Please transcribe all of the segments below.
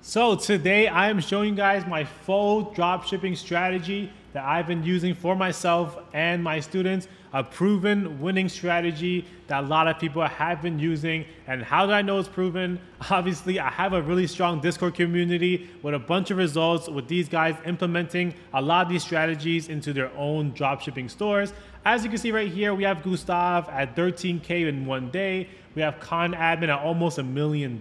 So today I am showing you guys my full dropshipping strategy that I've been using for myself and my students, a proven winning strategy that a lot of people have been using. And how do I know it's proven? Obviously, I have a really strong Discord community with a bunch of results with these guys implementing a lot of these strategies into their own dropshipping stores. As you can see right here, we have Gustav at 13K in one day. We have Con Admin at almost $1 million.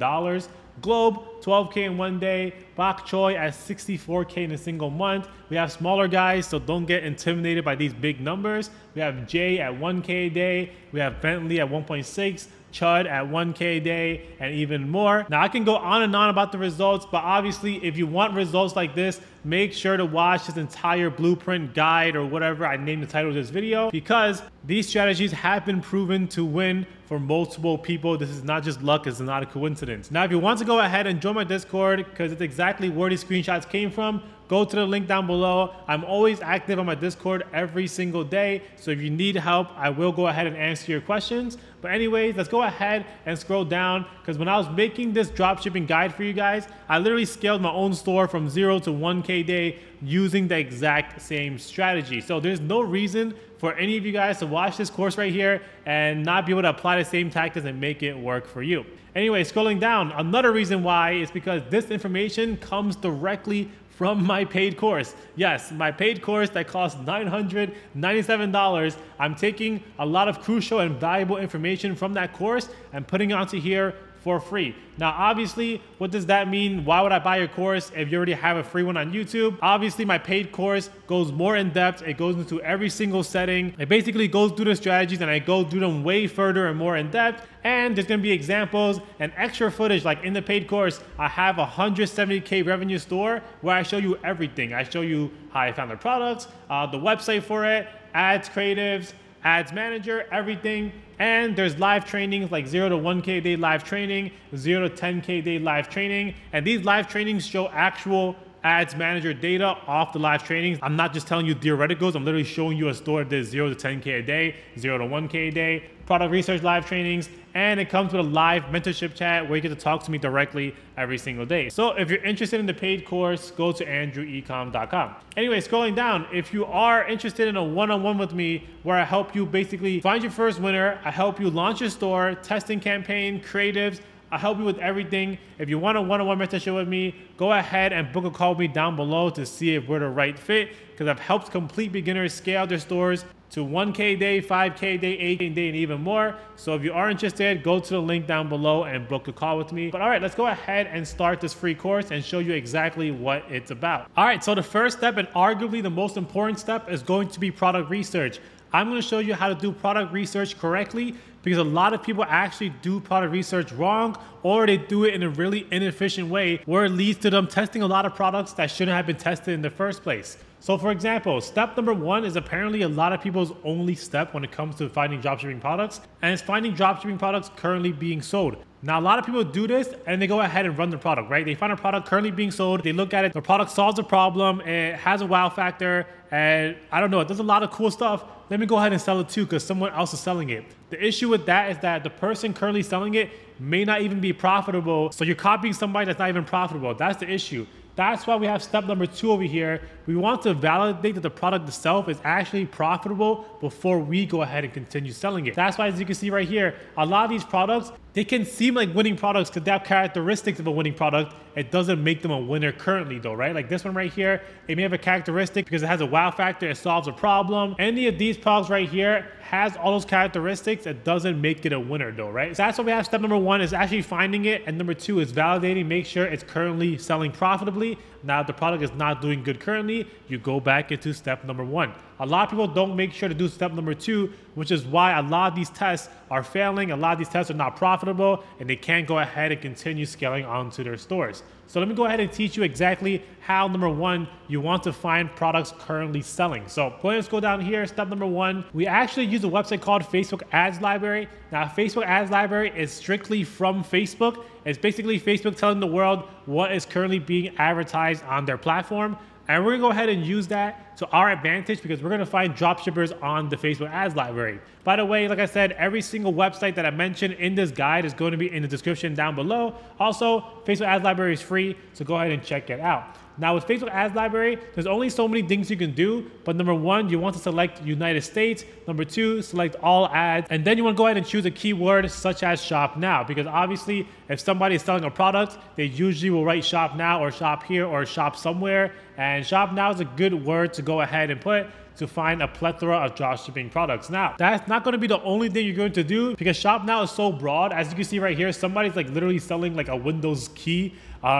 Globe, 12K in one day. Bok Choy at 64K in a single month. We have smaller guys, so don't get intimidated by these big numbers. We have Jay at 1K a day. We have Bentley at 1.6. Chud at 1K a day, and even more. Now I can go on and on about the results, but obviously if you want results like this, make sure to watch this entire blueprint guide or whatever I named the title of this video, because these strategies have been proven to win for multiple people. This is not just luck, it's not a coincidence. Now if you want to go ahead and join my Discord, because it's exactly where these screenshots came from, go to the link down below. I'm always active on my Discord every single day, so if you need help, I will go ahead and answer your questions. But anyways, let's go ahead and scroll down, because when I was making this dropshipping guide for you guys, I literally scaled my own store from 0 to 1K a day using the exact same strategy. So there's no reason for any of you guys to watch this course right here and not be able to apply the same tactics and make it work for you. Anyway, scrolling down, another reason why is because this information comes directly from my paid course. Yes, my paid course that costs $997. I'm taking a lot of crucial and valuable information from that course and putting it onto here for free. Now, obviously, what does that mean? Why would I buy your course if you already have a free one on YouTube? Obviously, my paid course goes more in depth. It goes into every single setting. It basically goes through the strategies and I go through them way further and more in depth. And there's gonna be examples and extra footage. Like in the paid course, I have a 170K revenue store where I show you everything. I show you how I found the products, the website for it, ads creatives, ads manager, everything. And there's live trainings like 0 to 1K a day live training, 0 to 10K a day live training. And these live trainings show actual ads manager data off the live trainings. I'm not just telling you theoreticals, I'm literally showing you a store that does 0 to 10K a day, 0 to 1K a day, product research live trainings, and it comes with a live mentorship chat where you get to talk to me directly every single day. So if you're interested in the paid course, go to andrewecom.com. Anyway, scrolling down, if you are interested in a one-on-one with me where I help you basically find your first winner, I help you launch your store, testing campaign, creatives, I help you with everything. If you want a one-on-one mentorship with me, go ahead and book a call with me down below to see if we're the right fit, because I've helped complete beginners scale their stores to 1K a day, 5K a day, 8K a day, and even more. So if you are interested, go to the link down below and book a call with me. But all right, let's go ahead and start this free course and show you exactly what it's about. All right, so the first step and arguably the most important step is going to be product research. I'm going to show you how to do product research correctly, because a lot of people actually do product research wrong, or they do it in a really inefficient way where it leads to them testing a lot of products that shouldn't have been tested in the first place. So for example, step number 1 is apparently a lot of people's only step when it comes to finding dropshipping products, and it's finding dropshipping products currently being sold. Now, a lot of people do this and they go ahead and run the product, right? They find a product currently being sold, they look at it, the product solves a problem, it has a wow factor, and I don't know, it does a lot of cool stuff. Let me go ahead and sell it too because someone else is selling it. The issue with that is that the person currently selling it may not even be profitable, so you're copying somebody that's not even profitable. That's the issue. That's why we have step number 2 over here. We want to validate that the product itself is actually profitable before we go ahead and continue selling it. That's why, as you can see right here, a lot of these products, they can seem like winning products because they have characteristics of a winning product. It doesn't make them a winner currently though, right? Like this one right here, it may have a characteristic because it has a wow factor, it solves a problem. Any of these products right here has all those characteristics, it doesn't make it a winner though, right? So that's why we have step number 1 is actually finding it, and number 2 is validating, make sure it's currently selling profitably. Now, if the product is not doing good currently, you go back into step number 1. A lot of people don't make sure to do step number 2, which is why a lot of these tests are failing. A lot of these tests are not profitable and they can't go ahead and continue scaling onto their stores. So let me go ahead and teach you exactly how, number 1, you want to find products currently selling. So go ahead and scroll down here. Step number 1, we actually use a website called Facebook Ads Library. Now, Facebook Ads Library is strictly from Facebook. It's basically Facebook telling the world what is currently being advertised on their platform. And we're gonna go ahead and use that to our advantage because we're going to find dropshippers on the Facebook ads library. By the way, like I said, every single website that I mentioned in this guide is going to be in the description down below. Also, Facebook ads library is free, so go ahead and check it out. Now with Facebook ads library, there's only so many things you can do, but number one, you want to select United States. Number two, select all ads. And then you want to go ahead and choose a keyword such as shop now, because obviously if somebody is selling a product, they usually will write shop now or shop here or shop somewhere. And shop now is a good word to go ahead and put to find a plethora of dropshipping products. Now, that's not gonna be the only thing you're going to do because shop now is so broad. As you can see right here, somebody's like literally selling like a Windows key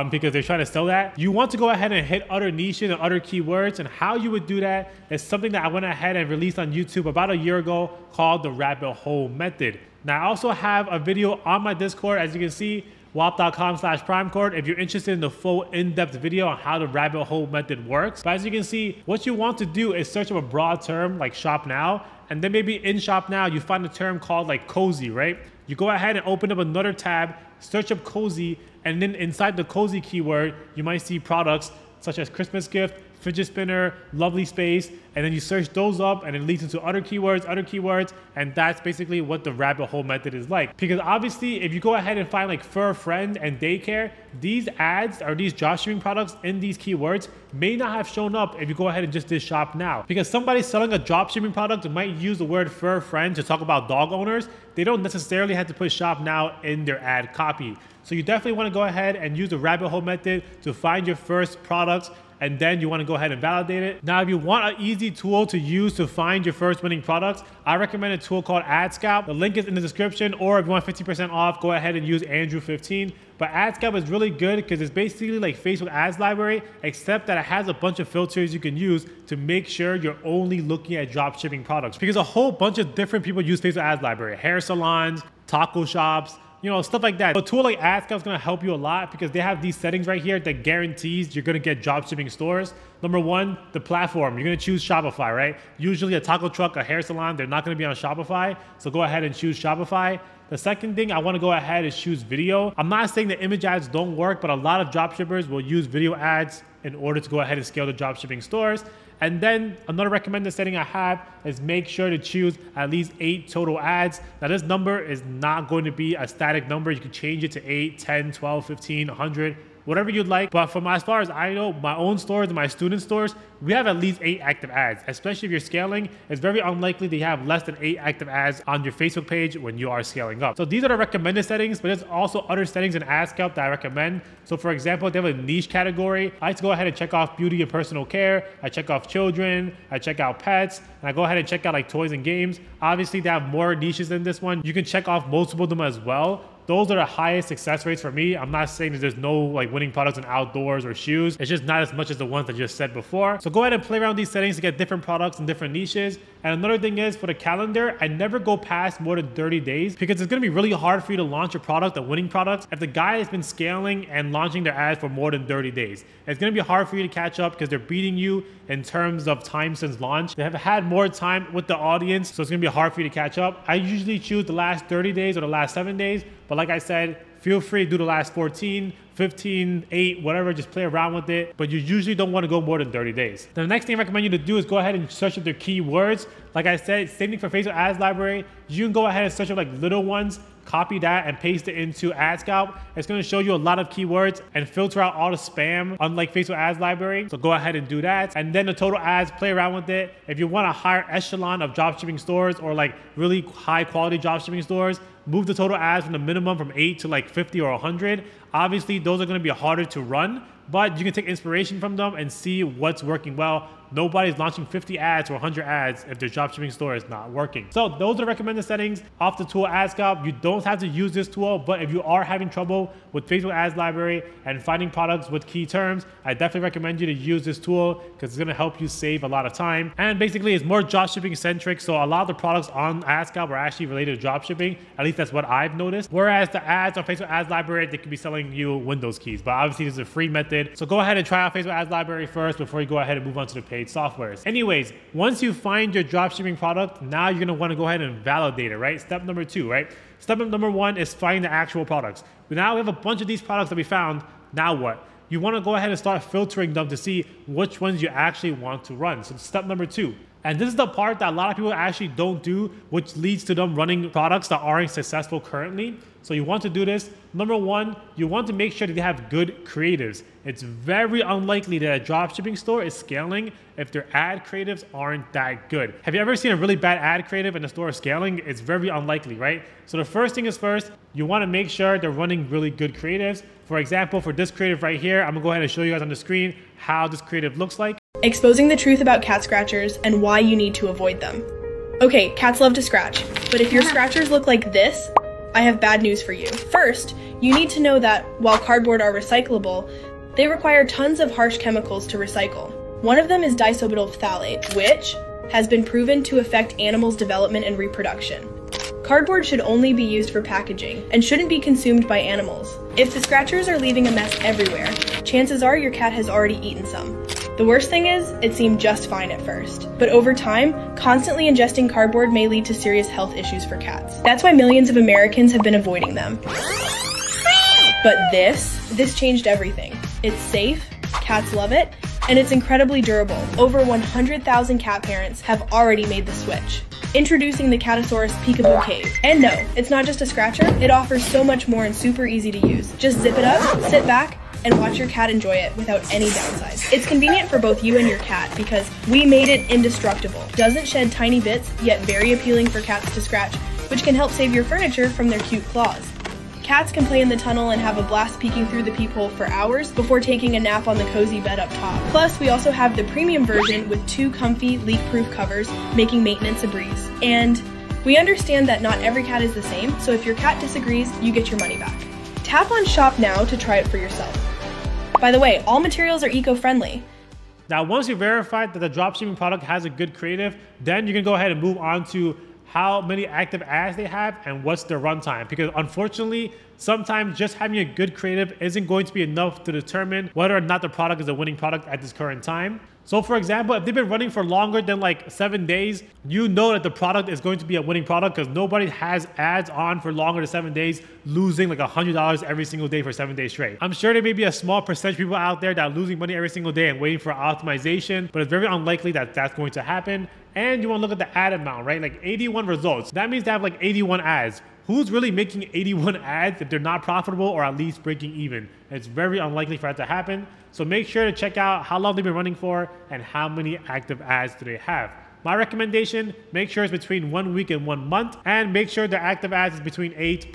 because they're trying to sell that. You want to go ahead and hit other niches and other keywords, and how you would do that is something that I went ahead and released on YouTube about a year ago called the rabbit hole method. Now, I also have a video on my Discord, as you can see, whop.com/primecode if you're interested in the full in-depth video on how the rabbit hole method works. But as you can see, what you want to do is search up a broad term like shop now, and then maybe in shop now you find a term called like cozy, right? You go ahead and open up another tab, search up cozy, and then inside the cozy keyword you might see products such as Christmas gift, fidget spinner, lovely space, and then you search those up and it leads into other keywords, and that's basically what the rabbit hole method is like. Because obviously if you go ahead and find like fur friend and daycare, these ads or these dropshipping products in these keywords may not have shown up if you go ahead and just did shop now. Because somebody selling a dropshipping product might use the word fur friend to talk about dog owners. They don't necessarily have to put shop now in their ad copy. So you definitely want to go ahead and use the rabbit hole method to find your first products, and then you want to go ahead and validate it. Now, if you want an easy tool to use to find your first winning products, I recommend a tool called AdScout. The link is in the description, or if you want 50% off, go ahead and use Andrew15. But AdScout is really good because it's basically like Facebook ads library, except that it has a bunch of filters you can use to make sure you're only looking at dropshipping products. Because a whole bunch of different people use Facebook ads library, hair salons, taco shops, you know, stuff like that. A tool like AdScout is gonna help you a lot because they have these settings right here that guarantees you're gonna get dropshipping stores. Number one, the platform. You're gonna choose Shopify, right? Usually a taco truck, a hair salon, they're not gonna be on Shopify. So go ahead and choose Shopify. The second thing I wanna go ahead is choose video. I'm not saying that image ads don't work, but a lot of dropshippers will use video ads in order to go ahead and scale the dropshipping stores. And then another recommended setting I have is make sure to choose at least 8 total ads. Now this number is not going to be a static number. You can change it to 8, 10, 12, 15, 100, whatever you'd like. But from as far as I know, my own stores and my student stores, we have at least 8 active ads. Especially if you're scaling, it's very unlikely that you have less than 8 active ads on your Facebook page when you are scaling up. So these are the recommended settings, but there's also other settings in AdScout that I recommend. So for example, they have a niche category. I like to go ahead and check off beauty and personal care. I check off children, I check out pets, and I go ahead and check out like toys and games. Obviously they have more niches than this one. You can check off multiple of them as well. Those are the highest success rates for me. I'm not saying that there's no like winning products in outdoors or shoes. It's just not as much as the ones that I just said before. So go ahead and play around these settings to get different products and different niches. And another thing is for the calendar, I never go past more than 30 days because it's gonna be really hard for you to launch a product, a winning product, if the guy has been scaling and launching their ads for more than 30 days. It's gonna be hard for you to catch up because they're beating you in terms of time since launch. They have had more time with the audience, so it's gonna be hard for you to catch up. I usually choose the last 30 days or the last 7 days, but like I said, feel free to do the last 14, 15, 8, whatever, just play around with it. But you usually don't want to go more than 30 days. The next thing I recommend you to do is go ahead and search up their keywords. Like I said, same thing for Facebook ads library. You can go ahead and search up like little ones, copy that and paste it into AdScout. It's going to show you a lot of keywords and filter out all the spam, unlike Facebook ads library. So go ahead and do that. And then the total ads, play around with it. If you want a higher echelon of dropshipping stores or like really high quality dropshipping stores, move the total ads from the minimum from 8 to like 50 or 100. Obviously, those are going to be harder to run, but you can take inspiration from them and see what's working well. Nobody's launching 50 ads or 100 ads if their dropshipping store is not working. So those are the recommended settings off the tool AdScout. You don't have to use this tool, but if you are having trouble with Facebook ads library and finding products with key terms, I definitely recommend you to use this tool because it's going to help you save a lot of time. And basically it's more dropshipping centric. So a lot of the products on AdScout are actually related to dropshipping. At least that's what I've noticed. Whereas the ads on Facebook ads library, they could be selling you Windows keys, but obviously this is a free method. So go ahead and try out Facebook ads library first before you go ahead and move on to the paid softwares. Anyways, once you find your dropshipping product, now you're going to want to go ahead and validate it, right? Step number 2, right? Step number 1 is find the actual products. But now we have a bunch of these products that we found. Now what? you want to go ahead and start filtering them to see which ones you actually want to run. So step number 2. And this is the part that a lot of people actually don't do, which leads to them running products that aren't successful currently. So you want to do this. Number 1, you want to make sure that they have good creatives. It's very unlikely that a dropshipping store is scaling if their ad creatives aren't that good. Have you ever seen a really bad ad creative and the store is scaling? It's very unlikely, right? So the first thing is first, you want to make sure they're running really good creatives. For example, for this creative right here, I'm gonna go ahead and show you guys on the screen how this creative looks like. Exposing the truth about cat scratchers and why you need to avoid them. Okay, cats love to scratch, but if your scratchers look like this, I have bad news for you. First, you need to know that while cardboard are recyclable, they require tons of harsh chemicals to recycle. One of them is disobutyl phthalate, which has been proven to affect animals' development and reproduction. Cardboard should only be used for packaging and shouldn't be consumed by animals. If the scratchers are leaving a mess everywhere, chances are your cat has already eaten some. The worst thing is, it seemed just fine at first. But over time, constantly ingesting cardboard may lead to serious health issues for cats. That's why millions of Americans have been avoiding them. But this changed everything. It's safe, cats love it, and it's incredibly durable. Over 100,000 cat parents have already made the switch. Introducing the Catasaurus Peekaboo Cave. And no, it's not just a scratcher, it offers so much more and super easy to use. Just zip it up, sit back, and watch your cat enjoy it without any downsides. It's convenient for both you and your cat because we made it indestructible. Doesn't shed tiny bits, yet very appealing for cats to scratch, which can help save your furniture from their cute claws. Cats can play in the tunnel and have a blast peeking through the peephole for hours before taking a nap on the cozy bed up top. Plus, we also have the premium version with 2 comfy, leak-proof covers, making maintenance a breeze. And we understand that not every cat is the same, so if your cat disagrees, you get your money back. Tap on Shop Now to try it for yourself. By the way, all materials are eco-friendly. Now, once you verify that the dropshipping product has a good creative, then you can go ahead and move on to how many active ads they have and what's their runtime. Because unfortunately, sometimes just having a good creative isn't going to be enough to determine whether or not the product is a winning product at this current time. So for example, if they've been running for longer than like 7 days, you know that the product is going to be a winning product because nobody has ads on for longer than 7 days, losing like $100 every single day for 7 days straight. I'm sure there may be a small percentage of people out there that are losing money every single day and waiting for optimization, but it's very unlikely that that's going to happen. And you want to look at the ad amount, right? Like 81 results. That means they have like 81 ads. Who's really making 81 ads if they're not profitable or at least breaking even? It's very unlikely for that to happen. So make sure to check out how long they've been running for and how many active ads do they have. My recommendation, make sure it's between 1 week and 1 month, and make sure the active ads is between 8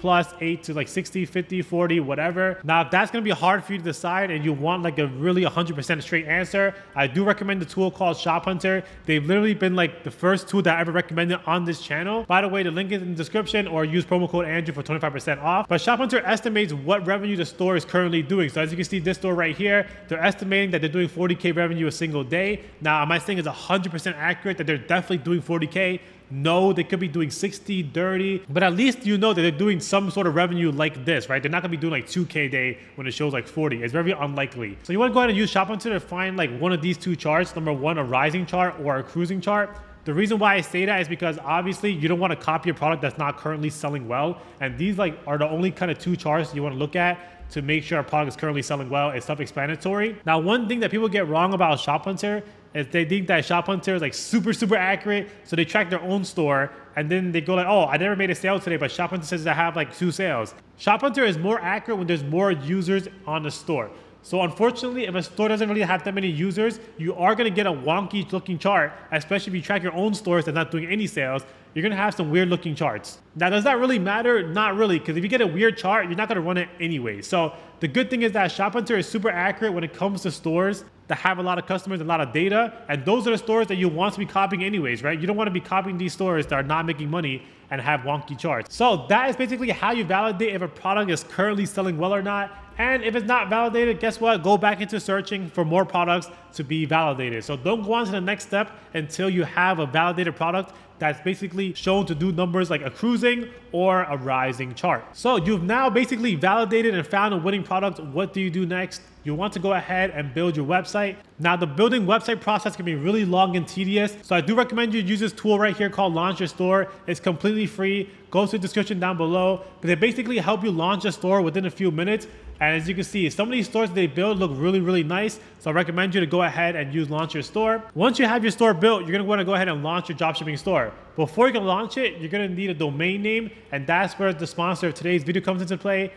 to like 60, 50, 40, whatever. Now, if that's gonna be hard for you to decide and you want like a really 100% straight answer, I do recommend the tool called ShopHunter. They've literally been like the first tool that I ever recommended on this channel. By the way, the link is in the description, or use promo code Andrew for 25% off. But ShopHunter estimates what revenue the store is currently doing. So as you can see, this store right here, they're estimating that they're doing 40K revenue a single day. Now, am I saying it's 100% accurate that they're definitely doing 40K? No, they could be doing 60, 30, but at least you know that they're doing some sort of revenue like this, right? They're not gonna be doing like 2K a day when it shows like 40. It's very unlikely. So you wanna go ahead and use ShopHunter to find like one of these 2 charts. Number 1, a rising chart or a cruising chart. The reason why I say that is because obviously you don't want to copy a product that's not currently selling well. And these like are the only kind of 2 charts you want to look at to make sure a product is currently selling well. It's self-explanatory. Now, one thing that people get wrong about ShopHunter is they think that ShopHunter is like super accurate. So they track their own store and then they go like, oh, I never made a sale today, but ShopHunter says I have like 2 sales. ShopHunter is more accurate when there's more users on the store. So unfortunately, if a store doesn't really have that many users, you are going to get a wonky looking chart, especially if you track your own stores that's not doing any sales. You're going to have some weird looking charts. Now, does that really matter? Not really, because if you get a weird chart, you're not going to run it anyway. So the good thing is that ShopHunter is super accurate when it comes to stores that have a lot of customers and a lot of data. And those are the stores that you want to be copying anyways, right? You don't want to be copying these stores that are not making money and have wonky charts. So that is basically how you validate if a product is currently selling well or not. And if it's not validated, guess what? Go back into searching for more products to be validated. So don't go on to the next step until you have a validated product that's basically shown to do numbers like a cruising or a rising chart. So you've now basically validated and found a winning product. What do you do next? You want to go ahead and build your website. Now, the building website process can be really long and tedious. So I do recommend you use this tool right here called Launch Your Store. It's completely free. Go to the description down below. But they basically help you launch a store within a few minutes. And as you can see, some of these stores that they build look really, really nice. So I recommend you to go ahead and use Launch Your Store. Once you have your store built, you're gonna want to go ahead and launch your dropshipping store. Before you can launch it, you're gonna need a domain name, and that's where the sponsor of today's video comes into play,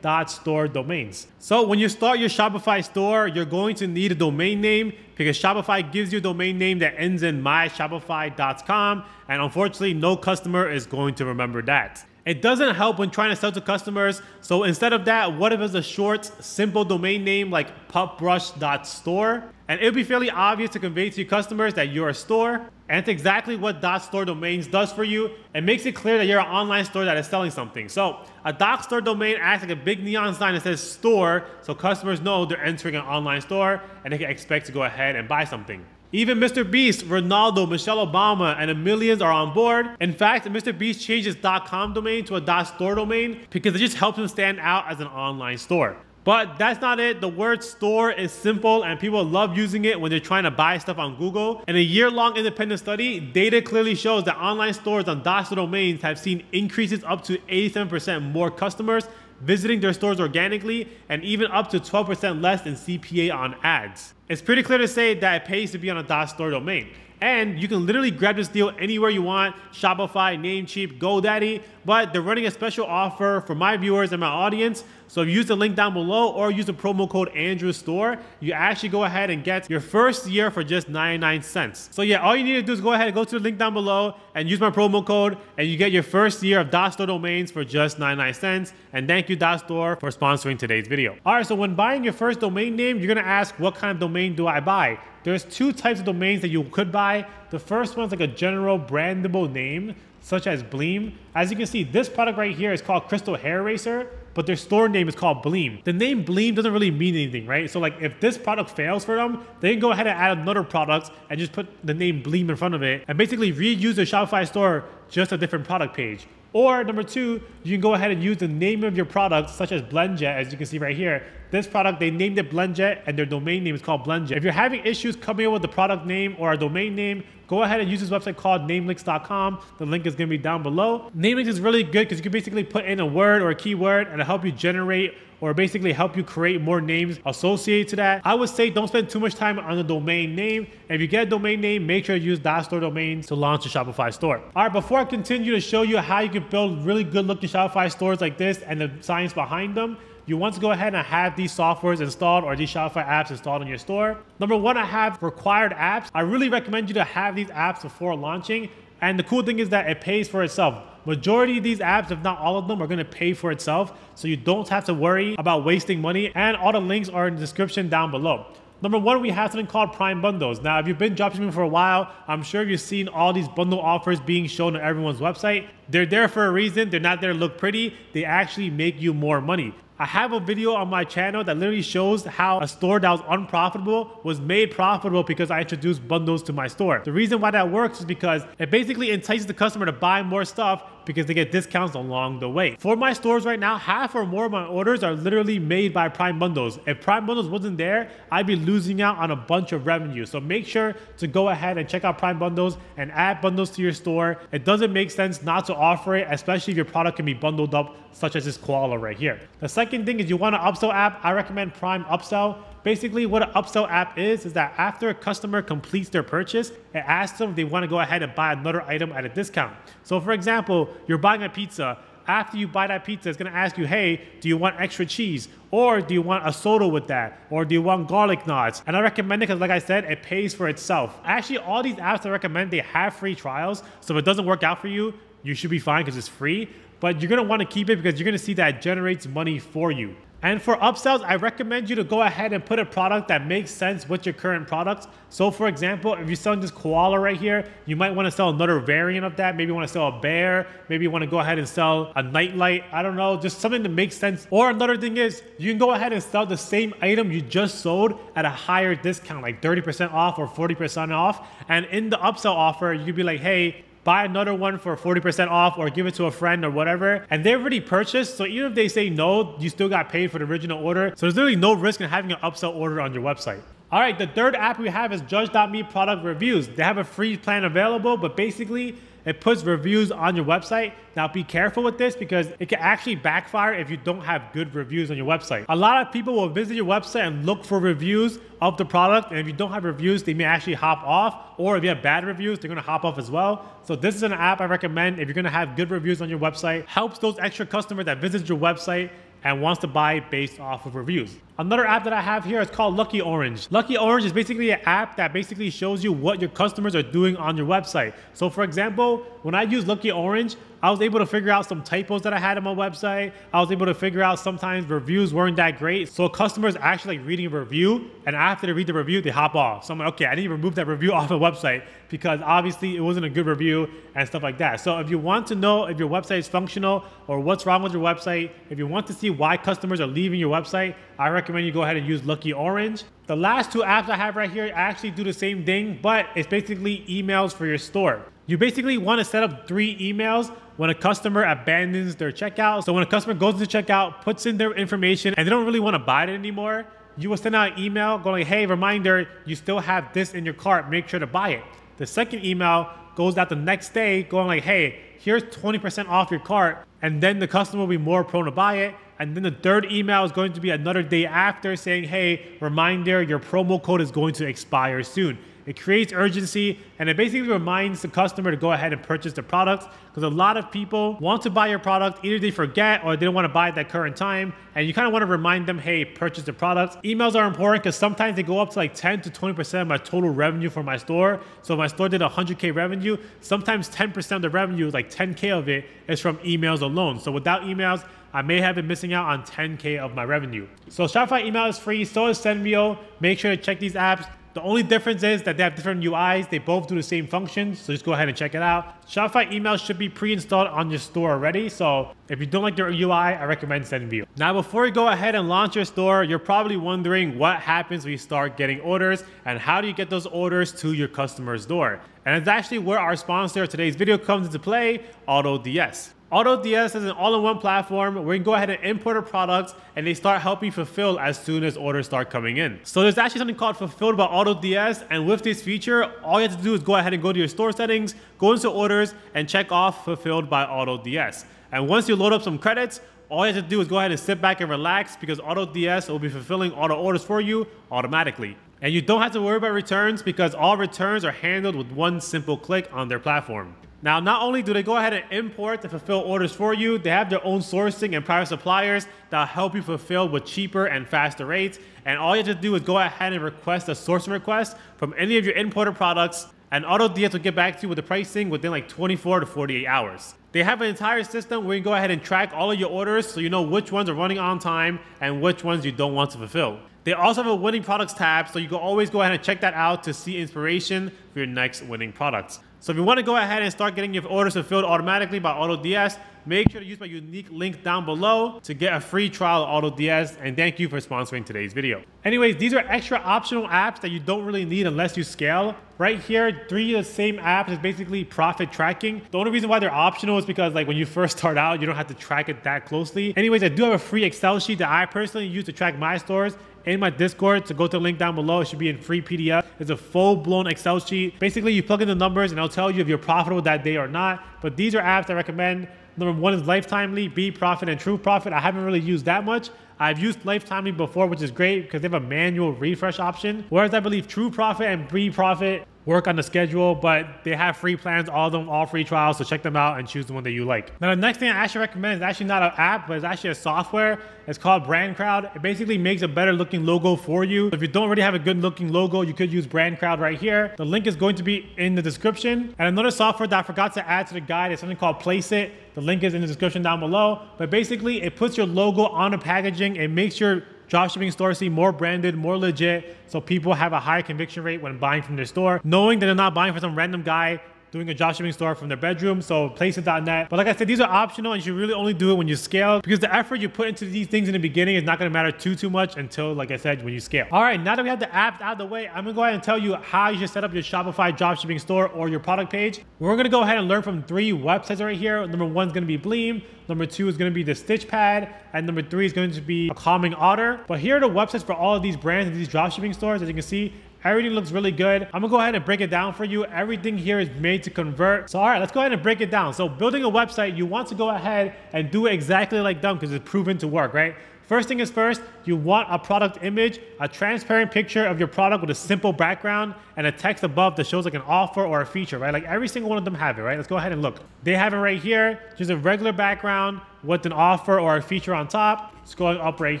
.store domains. So when you start your Shopify store, you're going to need a domain name because Shopify gives you a domain name that ends in myshopify.com, and unfortunately, no customer is going to remember that. It doesn't help when trying to sell to customers. So instead of that, what if it's a short, simple domain name like pupbrush.store? And it'll be fairly obvious to convey to your customers that you're a store. And it's exactly what .store domains does for you. It makes it clear that you're an online store that is selling something. So a .store domain acts like a big neon sign that says store, so customers know they're entering an online store and they can expect to go ahead and buy something. Even Mr. Beast, Ronaldo, Michelle Obama, and the millions are on board. In fact, Mr. Beast changed his .com domain to a .store domain because it just helps him stand out as an online store. But that's not it. The word store is simple and people love using it when they're trying to buy stuff on Google. In a year-long independent study, data clearly shows that online stores on .store domains have seen increases up to 87% more customers visiting their stores organically, and even up to 12% less in CPA on ads. It's pretty clear to say that it pays to be on a .store domain. And you can literally grab this deal anywhere you want, Shopify, Namecheap, GoDaddy, but they're running a special offer for my viewers and my audience. So if you use the link down below or use the promo code AndrewStore, you actually go ahead and get your first year for just 99 cents. So yeah, all you need to do is go ahead and go to the link down below and use my promo code, and you get your first year of .store domains for just 99 cents. And thank you .store for sponsoring today's video. All right, so when buying your first domain name, you're gonna ask, what kind of domain do I buy? There's two types of domains that you could buy. The first one's like a general brandable name, such as Bleem. As you can see, this product right here is called Crystal Hair Eraser, but their store name is called Bleem. The name Bleem doesn't really mean anything, right? So like if this product fails for them, they can go ahead and add another product and just put the name Bleem in front of it and basically reuse the Shopify store, just a different product page. Or number two, you can go ahead and use the name of your product, such as BlendJet, as you can see right here. This product, they named it BlendJet, and their domain name is called BlendJet. If you're having issues coming up with the product name or a domain name, go ahead and use this website called namelinks.com. The link is going to be down below. Namelinks is really good because you can basically put in a word or a keyword and it'll help you generate or basically help you create more names associated to that. I would say don't spend too much time on the domain name. If you get a domain name, make sure to use .store domains to launch a Shopify store. All right, before I continue to show you how you can build really good looking Shopify stores like this and the science behind them, you want to go ahead and have these softwares installed or these Shopify apps installed in your store. Number one, I have required apps. I really recommend you to have these apps before launching. And the cool thing is that it pays for itself. Majority of these apps, if not all of them, are going to pay for itself. So you don't have to worry about wasting money. And all the links are in the description down below. Number one, we have something called Prime Bundles. Now, if you've been dropshipping for a while, I'm sure you've seen all these bundle offers being shown on everyone's website. They're there for a reason. They're not there to look pretty. They actually make you more money. I have a video on my channel that literally shows how a store that was unprofitable was made profitable because I introduced bundles to my store. The reason why that works is because it basically entices the customer to buy more stuff because they get discounts along the way. For my stores right now, half or more of my orders are literally made by Prime Bundles. If Prime Bundles wasn't there, I'd be losing out on a bunch of revenue. So make sure to go ahead and check out Prime Bundles and add bundles to your store. It doesn't make sense not to offer it, especially if your product can be bundled up, such as this koala right here. The second thing is you want an upsell app. I recommend Prime Upsell. Basically, what an upsell app is that after a customer completes their purchase, it asks them if they want to go ahead and buy another item at a discount. So for example, you're buying a pizza. After you buy that pizza, it's going to ask you, hey, do you want extra cheese? Or do you want a soda with that? Or do you want garlic knots? And I recommend it because, like I said, it pays for itself. Actually, all these apps I recommend, they have free trials. So if it doesn't work out for you, you should be fine because it's free. But you're going to want to keep it because you're going to see that it generates money for you. And for upsells, I recommend you to go ahead and put a product that makes sense with your current products. So for example, if you're selling this koala right here, you might want to sell another variant of that. Maybe you want to sell a bear. Maybe you want to go ahead and sell a nightlight. I don't know, just something that makes sense. Or another thing is you can go ahead and sell the same item you just sold at a higher discount, like 30% off or 40% off. And in the upsell offer, you could be like, hey, buy another one for 40% off or give it to a friend or whatever. And they've already purchased. So even if they say no, you still got paid for the original order. So there's literally no risk in having an upsell order on your website. All right, the third app we have is Judge.me product reviews. They have a free plan available, but basically it puts reviews on your website. Now be careful with this because it can actually backfire if you don't have good reviews on your website. A lot of people will visit your website and look for reviews of the product, and if you don't have reviews, they may actually hop off, or if you have bad reviews, they're gonna hop off as well. So this is an app I recommend if you're gonna have good reviews on your website. Helps those extra customers that visit your website and wants to buy based off of reviews. Another app that I have here is called Lucky Orange. Lucky Orange is basically an app that basically shows you what your customers are doing on your website. So for example, when I use Lucky Orange, I was able to figure out some typos that I had on my website. I was able to figure out sometimes reviews weren't that great. So customers actually like reading a review, and after they read the review, they hop off. So I'm like, okay, I need to remove that review off the website because obviously it wasn't a good review and stuff like that. So if you want to know if your website is functional or what's wrong with your website, if you want to see why customers are leaving your website, I recommend you go ahead and use Lucky Orange. The last two apps I have right here actually do the same thing, but it's basically emails for your store. You basically want to set up 3 emails when a customer abandons their checkout. So when a customer goes to checkout, puts in their information, and they don't really want to buy it anymore, you will send out an email going, hey, reminder, you still have this in your cart, make sure to buy it. The second email goes out the next day going like, hey, here's 20% off your cart, and then the customer will be more prone to buy it. And then the third email is going to be another day after saying, hey, reminder, your promo code is going to expire soon. It creates urgency, and it basically reminds the customer to go ahead and purchase the product, because a lot of people want to buy your product. Either they forget or they don't want to buy at that current time, and you kind of want to remind them, hey, purchase the product. Emails are important because sometimes they go up to like 10 to 20% of my total revenue for my store. So if my store did 100K revenue, sometimes 10% of the revenue, like 10K of it, is from emails alone. So without emails, I may have been missing out on 10K of my revenue. So Shopify email is free, so is Sendvio. Make sure to check these apps. The only difference is that they have different UIs. They both do the same functions, so just go ahead and check it out. Shopify email should be pre-installed on your store already, so if you don't like their UI, I recommend Sendvio. Now, before you go ahead and launch your store, you're probably wondering what happens when you start getting orders and how do you get those orders to your customer's door. And it's actually where our sponsor of today's video comes into play, AutoDS. AutoDS is an all-in-one platform where you can go ahead and import a product and they start helping fulfill as soon as orders start coming in. So there's actually something called Fulfilled by AutoDS, and with this feature, all you have to do is go ahead and go to your store settings, go into orders, and check off Fulfilled by AutoDS. And once you load up some credits, all you have to do is go ahead and sit back and relax because AutoDS will be fulfilling all the orders for you automatically. And you don't have to worry about returns because all returns are handled with one simple click on their platform. Now, not only do they go ahead and import and fulfill orders for you, they have their own sourcing and private suppliers that'll help you fulfill with cheaper and faster rates. And all you have to do is go ahead and request a sourcing request from any of your imported products, and AutoDS will get back to you with the pricing within like 24 to 48 hours. They have an entire system where you can go ahead and track all of your orders so you know which ones are running on time and which ones you don't want to fulfill. They also have a winning products tab, so you can always go ahead and check that out to see inspiration for your next winning products. So if you want to go ahead and start getting your orders fulfilled automatically by AutoDS, make sure to use my unique link down below to get a free trial of AutoDS, and thank you for sponsoring today's video. Anyways, these are extra optional apps that you don't really need unless you scale. Right here, 3 of the same apps is basically profit tracking. The only reason why they're optional is because like when you first start out, you don't have to track it that closely. Anyways, I do have a free Excel sheet that I personally use to track my stores in my Discord, so go to the link down below. It should be in free PDF. It's a full-blown Excel sheet. Basically, you plug in the numbers and it'll tell you if you're profitable that day or not. But these are apps I recommend. Number 1 is Lifetimely, Be Profit, and True Profit. I haven't really used that much. I've used Lifetimely before, which is great because they have a manual refresh option. Whereas I believe True Profit and Be Profit work on the schedule, but they have free plans, all of them, all free trials, so check them out and choose the one that you like. Now, the next thing I actually recommend is actually not an app, but it's actually a software. It's called BrandCrowd. It basically makes a better looking logo for you. If you don't already have a good looking logo, you could use BrandCrowd right here. The link is going to be in the description. And another software that I forgot to add to the guide is something called Placeit. The link is in the description down below. But basically, it puts your logo on the packaging. It makes your dropshipping store seem more branded, more legit, so people have a higher conviction rate when buying from their store, knowing that they're not buying from some random guy doing a dropshipping store from their bedroom. So Placeit.net. But like I said, these are optional and you should really only do it when you scale, because the effort you put into these things in the beginning is not going to matter too much until, like I said, when you scale. All right, now that we have the app out of the way, I'm going to go ahead and tell you how you should set up your Shopify dropshipping store or your product page. We're going to go ahead and learn from 3 websites right here. Number 1 is going to be Bleem. Number 2 is going to be the Stitchpad. And number 3 is going to be a Calming Otter. But here are the websites for all of these brands and these dropshipping stores. As you can see, everything looks really good. I'm gonna go ahead and break it down for you. Everything here is made to convert. So all right, let's go ahead and break it down. So building a website, you want to go ahead and do it exactly like them because it's proven to work, right? First thing is first, you want a product image, a transparent picture of your product with a simple background and a text above that shows like an offer or a feature, right? Like every single one of them have it, right? Let's go ahead and look. They have it right here, just a regular background with an offer or a feature on top. Scrolling up right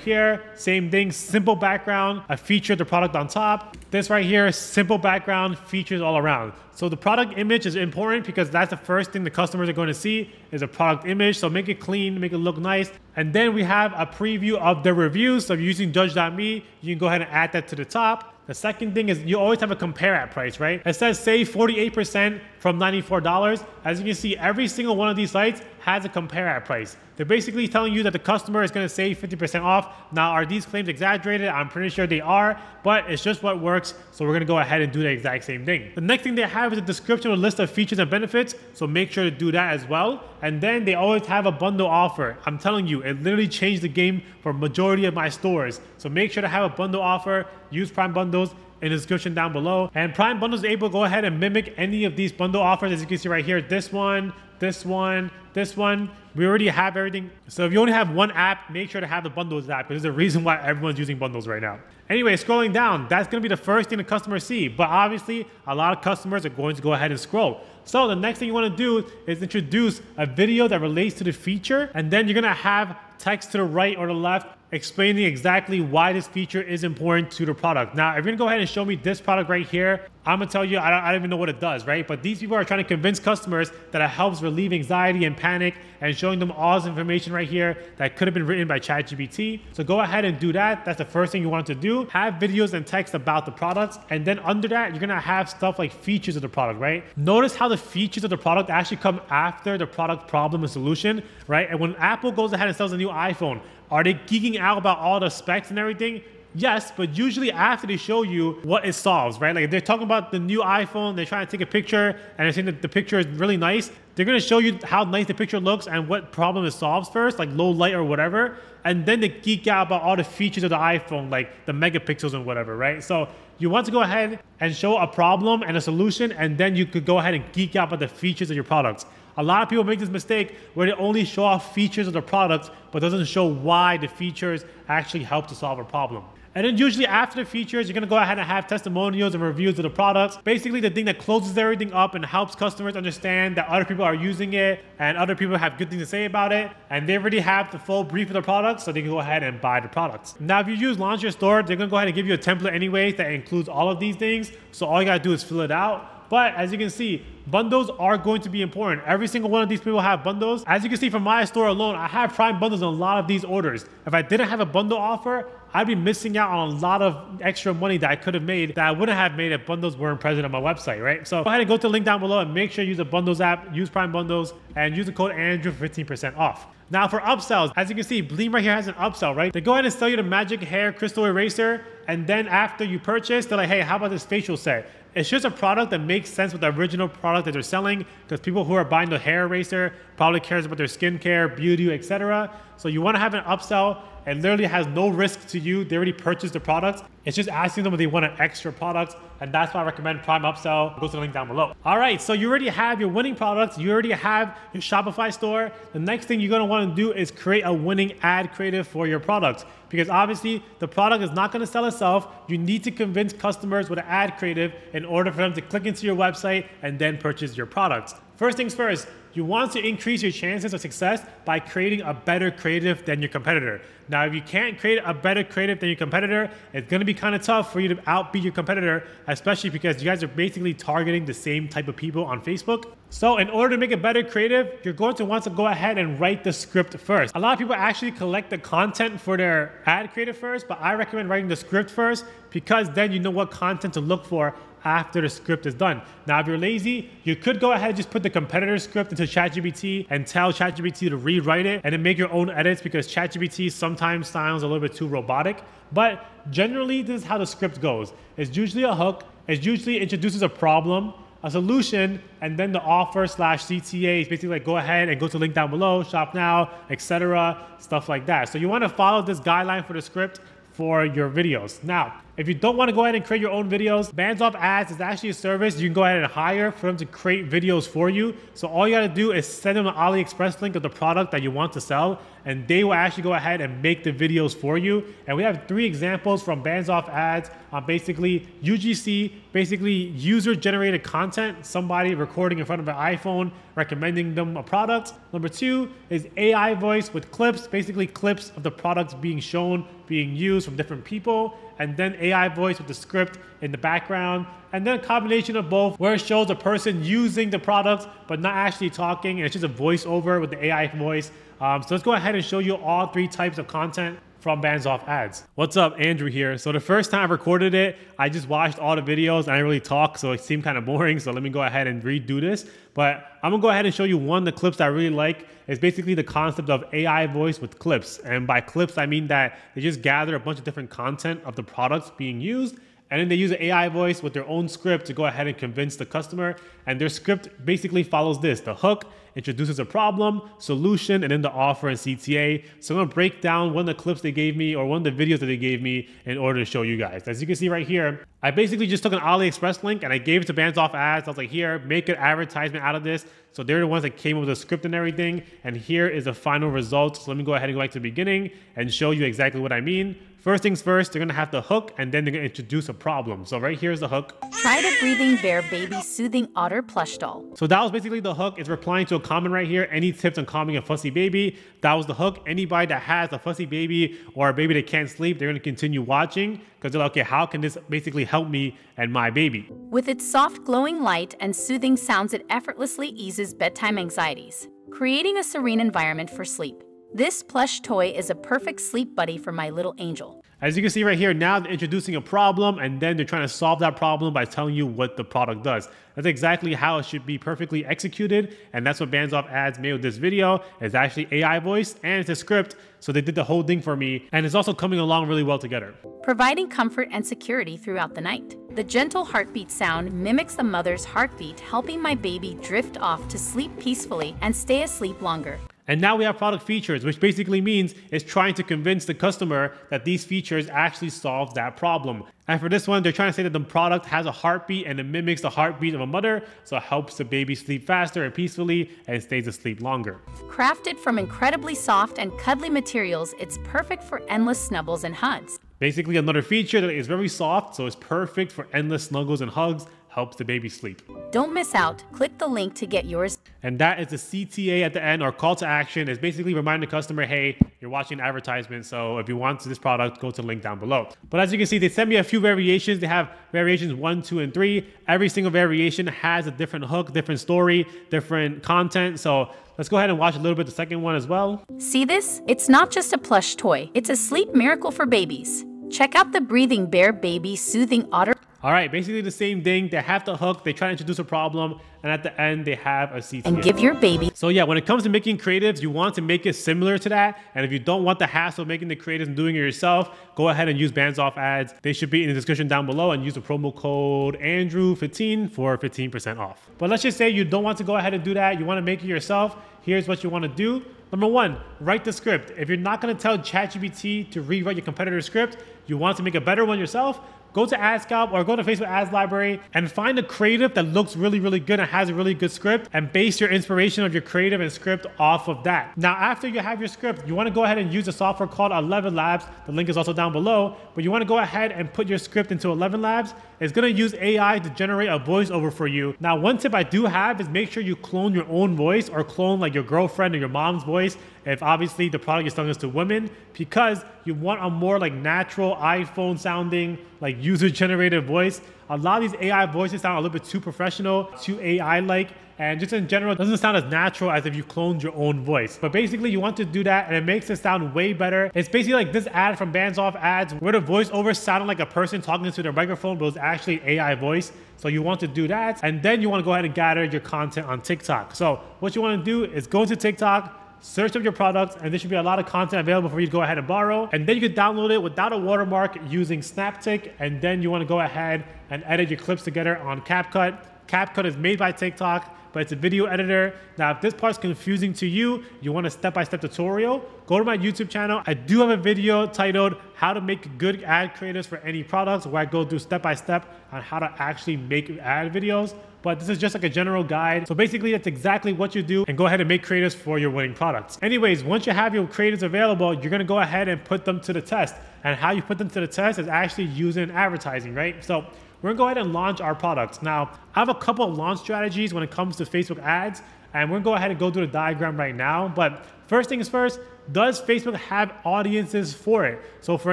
here, same thing, simple background, a feature of the product on top. This right here, simple background, features all around. So the product image is important because that's the first thing the customers are going to see is a product image. So make it clean, make it look nice. And then we have a preview of the reviews. So if you're using Judge.me, you can go ahead and add that to the top. The second thing is you always have a compare at price, right? It says save 48% from $94. As you can see, every single one of these sites has a compare at price. They're basically telling you that the customer is going to save 50% off. Now, are these claims exaggerated? I'm pretty sure they are, but it's just what works. So we're going to go ahead and do the exact same thing. The next thing they have is a description with a list of features and benefits. So make sure to do that as well. And then they always have a bundle offer. I'm telling you, it literally changed the game for majority of my stores. So make sure to have a bundle offer. Use Prime Bundles in the description down below. And Prime Bundles is able to go ahead and mimic any of these bundle offers. As you can see right here, this one, this one, this one. We already have everything. So if you only have one app, make sure to have the Bundles app, because there's a reason why everyone's using bundles right now. Anyway, scrolling down, that's going to be the first thing the customers see. But obviously, a lot of customers are going to go ahead and scroll. So the next thing you want to do is introduce a video that relates to the feature. And then you're going to have text to the right or the left explaining exactly why this feature is important to the product. Now, if you're gonna go ahead and show me this product right here, I'm gonna tell you, I don't even know what it does, right? But these people are trying to convince customers that it helps relieve anxiety and panic, and showing them all this information right here that could have been written by ChatGPT. So go ahead and do that. That's the first thing you want to do. Have videos and text about the products. And then under that, you're gonna have stuff like features of the product, right? Notice how the features of the product actually come after the product problem and solution, right? And when Apple goes ahead and sells a new iPhone, are they geeking out about all the specs and everything? Yes, but usually after they show you what it solves, right? Like if they're talking about the new iPhone, they're trying to take a picture and they're saying that the picture is really nice. They're gonna show you how nice the picture looks and what problem it solves first, like low light or whatever. And then they geek out about all the features of the iPhone, like the megapixels and whatever, right? So you want to go ahead and show a problem and a solution, and then you could go ahead and geek out about the features of your products. A lot of people make this mistake where they only show off features of the products, but doesn't show why the features actually help to solve a problem. And then usually after the features, you're gonna go ahead and have testimonials and reviews of the products. Basically the thing that closes everything up and helps customers understand that other people are using it and other people have good things to say about it. And they already have the full brief of the products, so they can go ahead and buy the products. Now, if you use Launch Your Store, they're gonna go ahead and give you a template anyways that includes all of these things. So all you gotta do is fill it out. But as you can see, bundles are going to be important. Every single one of these people have bundles. As you can see from my store alone, I have Prime Bundles on a lot of these orders. If I didn't have a bundle offer, I'd be missing out on a lot of extra money that I could have made that I wouldn't have made if bundles weren't present on my website, right? So go ahead and go to the link down below and make sure you use the Bundles app, use Prime Bundles, and use the code Andrew for 15% off. Now for upsells, as you can see, Bleem right here has an upsell, right? They go ahead and sell you the Magic Hair Crystal Eraser, and then after you purchase, they're like, hey, how about this facial set? It's just a product that makes sense with the original product that they're selling, because people who are buying the hair eraser probably cares about their skincare, beauty, etc. So you want to have an upsell. It literally has no risk to you. They already purchased the products. It's just asking them if they want an extra product, and that's why I recommend Prime Upsell. Go to the link down below. All right, so you already have your winning products. You already have your Shopify store. The next thing you're gonna wanna do is create a winning ad creative for your products, because obviously the product is not gonna sell itself. You need to convince customers with an ad creative in order for them to click into your website and then purchase your products. First things first, you want to increase your chances of success by creating a better creative than your competitor. Now, if you can't create a better creative than your competitor, it's going to be kind of tough for you to outbeat your competitor, especially because you guys are basically targeting the same type of people on Facebook. So in order to make a better creative, you're going to want to go ahead and write the script first. A lot of people actually collect the content for their ad creative first, but I recommend writing the script first because then you know what content to look for after the script is done. Now, if you're lazy, you could go ahead and just put the competitor script into ChatGPT and tell ChatGPT to rewrite it and then make your own edits because ChatGPT sometimes sounds a little bit too robotic. But generally, this is how the script goes. It's usually a hook. It usually introduces a problem, a solution, and then the offer/CTA is basically like go ahead and go to link down below, shop now, etc., stuff like that. So you want to follow this guideline for the script for your videos. Now, if you don't want to go ahead and create your own videos, Bands Off Ads is actually a service you can go ahead and hire for them to create videos for you. So all you got to do is send them an AliExpress link of the product that you want to sell, and they will actually go ahead and make the videos for you. And we have 3 examples from Bands Off Ads on basically UGC, basically user-generated content, somebody recording in front of an iPhone, recommending them a product. Number 2 is AI voice with clips, basically clips of the products being shown, being used from different people, and then AI voice with the script in the background, and then a combination of both where it shows a person using the product but not actually talking, and it's just a voiceover with the AI voice. So let's go ahead and show you all 3 types of content from Bands Off Ads. What's up, Andrew here. So the first time I recorded it, I just watched all the videos and I didn't really talk, so it seemed kind of boring. So let me go ahead and redo this. But I'm gonna go ahead and show you one of the clips that I really like. It's basically the concept of AI voice with clips. And by clips, I mean that they just gather a bunch of different content of the products being used, and then they use an AI voice with their own script to go ahead and convince the customer. And their script basically follows this. The hook introduces a problem, solution, and then the offer and CTA. So I'm gonna break down one of the clips they gave me or one of the videos that they gave me in order to show you guys. As you can see right here, I basically just took an AliExpress link and I gave it to Bands Off Ads. I was like, here, make an advertisement out of this. So they're the ones that came up with the script and everything. And here is the final result. So let me go ahead and go back to the beginning and show you exactly what I mean. First things first, they're gonna have the hook and then they're gonna introduce a problem. So right here's the hook. Try the Breathing Bear Baby Soothing Otter Plush Doll. So that was basically the hook. It's replying to a comment right here. Any tips on calming a fussy baby? That was the hook. Anybody that has a fussy baby or a baby that can't sleep, they're gonna continue watching because they're like, okay, how can this basically help me and my baby? With its soft glowing light and soothing sounds, it effortlessly eases bedtime anxieties, creating a serene environment for sleep. This plush toy is a perfect sleep buddy for my little angel. As you can see right here, now they're introducing a problem and then they're trying to solve that problem by telling you what the product does. That's exactly how it should be perfectly executed, and that's what Bands Off Ads made with this video. It's actually AI voice and it's a script, so they did the whole thing for me, and it's also coming along really well together. Providing comfort and security throughout the night. The gentle heartbeat sound mimics the mother's heartbeat, helping my baby drift off to sleep peacefully and stay asleep longer. And now we have product features, which basically means it's trying to convince the customer that these features actually solve that problem. And for this one, they're trying to say that the product has a heartbeat and it mimics the heartbeat of a mother, so it helps the baby sleep faster and peacefully and stays asleep longer. Crafted from incredibly soft and cuddly materials, it's perfect for endless snuggles and hugs. Basically another feature that is very soft, so it's perfect for endless snuggles and hugs, helps the baby sleep. Don't miss out. Click the link to get yours. And that is the CTA at the end, or call to action. Is basically reminding the customer, hey, you're watching an advertisement, so if you want this product, go to the link down below. But as you can see, they sent me a few variations. They have variations 1, 2, and 3. Every single variation has a different hook, different story, different content. So let's go ahead and watch a little bit of the second one as well. See this? It's not just a plush toy. It's a sleep miracle for babies. Check out the Breathing Bear Baby Soothing Otter. All right, basically the same thing. They have the hook, they try to introduce a problem, and at the end, they have a CTA. And give your baby. So yeah, when it comes to making creatives, you want to make it similar to that. And if you don't want the hassle of making the creatives and doing it yourself, go ahead and use Bands Off Ads. They should be in the description down below, and use the promo code Andrew15 for 15% off. But let's just say you don't want to go ahead and do that. You want to make it yourself. Here's what you want to do. Number 1, write the script. If you're not going to tell ChatGPT to rewrite your competitor's script, you want to make a better one yourself, go to AdScalp or go to Facebook Ads Library and find a creative that looks really, really good and has a really good script, and base your inspiration of your creative and script off of that. Now, after you have your script, you want to go ahead and use a software called 11 Labs. The link is also down below, but you want to go ahead and put your script into 11 Labs. It's going to use AI to generate a voiceover for you. Now, one tip I do have is make sure you clone your own voice, or clone like your girlfriend or your mom's voice, if obviously the product you're selling is to women, because you want a more like natural iPhone sounding, like user generated voice. A lot of these AI voices sound a little bit too professional, too AI-like, and just in general, it doesn't sound as natural as if you cloned your own voice. But basically, you want to do that, and it makes it sound way better. It's basically like this ad from Bands Off Ads, where the voiceover sounded like a person talking into their microphone, but it was actually AI voice. So you want to do that, and then you want to go ahead and gather your content on TikTok. So what you want to do is go into TikTok, search up your products, and there should be a lot of content available for you to go ahead and borrow. And then you can download it without a watermark using Snaptic. And then you want to go ahead and edit your clips together on CapCut. CapCut is made by TikTok, but it's a video editor. Now, if this part's confusing to you, you want a step-by-step tutorial, go to my YouTube channel. I do have a video titled How to Make Good Ad Creatives for Any Products, where I go through step-by-step on how to actually make ad videos. But this is just like a general guide. So basically, that's exactly what you do, and go ahead and make creatives for your winning products. Anyways, once you have your creatives available, you're gonna go ahead and put them to the test. And how you put them to the test is actually using advertising, right? So we're gonna go ahead and launch our products. Now, I have a couple of launch strategies when it comes to Facebook ads, and we're gonna go ahead and go through the diagram right now. But first things first, does Facebook have audiences for it? So for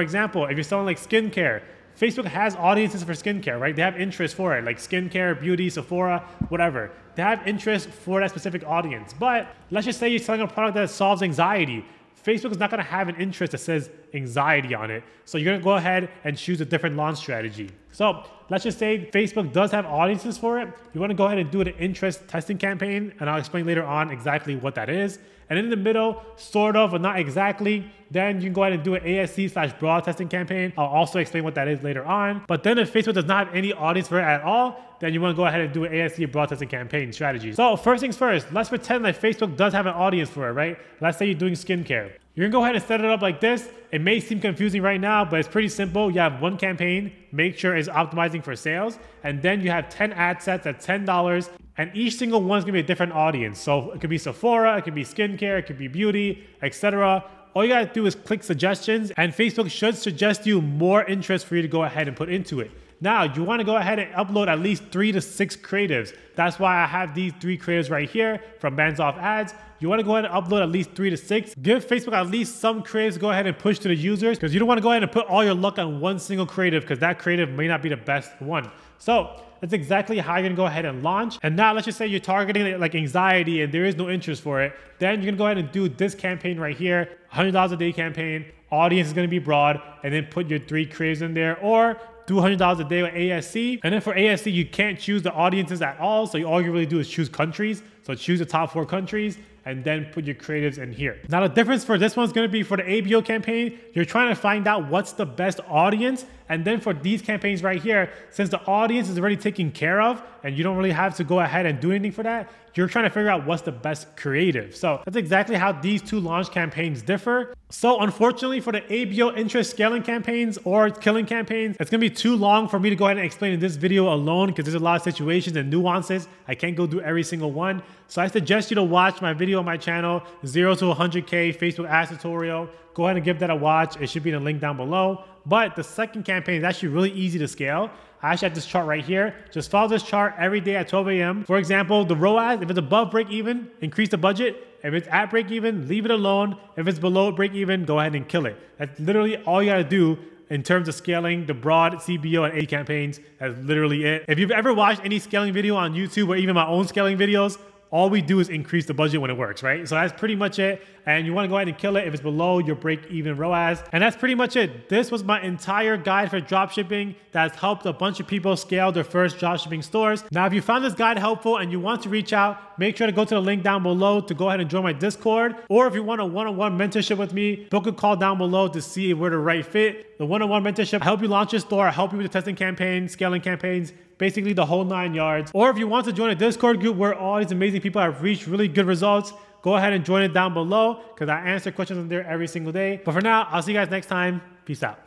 example, if you're selling like skincare, Facebook has audiences for skincare, right? They have interest for it, like skincare, beauty, Sephora, whatever. They have interest for that specific audience. But let's just say you're selling a product that solves anxiety. Facebook is not gonna have an interest that says anxiety on it. So you're gonna go ahead and choose a different launch strategy. So let's just say Facebook does have audiences for it. You wanna go ahead and do an interest testing campaign, and I'll explain later on exactly what that is. And in the middle, sort of, but not exactly, then you can go ahead and do an ASC/broad testing campaign. I'll also explain what that is later on. But then if Facebook does not have any audience for it at all, then you want to go ahead and do an ASC broad testing campaign strategy. So first things first, let's pretend that Facebook does have an audience for it, right? Let's say you're doing skincare. You're gonna go ahead and set it up like this. It may seem confusing right now, but it's pretty simple. You have one campaign, make sure it's optimizing for sales, and then you have 10 ad sets at $10, and each single one is gonna be a different audience. So it could be Sephora, it could be skincare, it could be beauty, etc. All you gotta do is click suggestions, and Facebook should suggest you more interest for you to go ahead and put into it. Now, you wanna go ahead and upload at least 3 to 6 creatives. That's why I have these 3 creatives right here from Bands Off Ads. You wanna go ahead and upload at least 3 to 6. Give Facebook at least some creatives to go ahead and push to the users, because you don't wanna go ahead and put all your luck on one single creative, because that creative may not be the best one. So that's exactly how you're gonna go ahead and launch. And now let's just say you're targeting like anxiety and there is no interest for it. Then you're gonna go ahead and do this campaign right here, $100 a day campaign. Audience is gonna be broad, and then put your 3 creatives in there, or do $100 a day with ASC. And then for ASC, you can't choose the audiences at all. So all you really do is choose countries. So choose the top 4 countries, and then put your creatives in here. Now the difference for this one's gonna be for the ABO campaign, you're trying to find out what's the best audience. And then for these campaigns right here, since the audience is already taken care of and you don't really have to go ahead and do anything for that, you're trying to figure out what's the best creative. So that's exactly how these 2 launch campaigns differ. So unfortunately for the ABO interest scaling campaigns or killing campaigns, it's gonna be too long for me to go ahead and explain in this video alone, because there's a lot of situations and nuances. I can't go through every single one. So I suggest you to watch my video on my channel, 0 to 100K Facebook ads tutorial. Go ahead and give that a watch. It should be in the link down below. But the second campaign is actually really easy to scale. I actually have this chart right here. Just follow this chart every day at 12 a.m. For example, the ROAS, if it's above break even, increase the budget. If it's at break even, leave it alone. If it's below break even, go ahead and kill it. That's literally all you gotta do in terms of scaling the broad CBO and A campaigns. That's literally it. If you've ever watched any scaling video on YouTube or even my own scaling videos, all we do is increase the budget when it works, right? So that's pretty much it. And you wanna go ahead and kill it if it's below your break-even ROAS. And that's pretty much it. This was my entire guide for dropshipping that's helped a bunch of people scale their first dropshipping stores. Now, if you found this guide helpful and you want to reach out, make sure to go to the link down below to go ahead and join my Discord. Or if you want a one-on-one mentorship with me, book a call down below to see if we're the right fit. The one-on-one mentorship, I help you launch your store, I help you with the testing campaigns, scaling campaigns, basically the whole 9 yards. Or if you want to join a Discord group where all these amazing people have reached really good results, go ahead and join it down below, because I answer questions in there every single day. But for now, I'll see you guys next time. Peace out.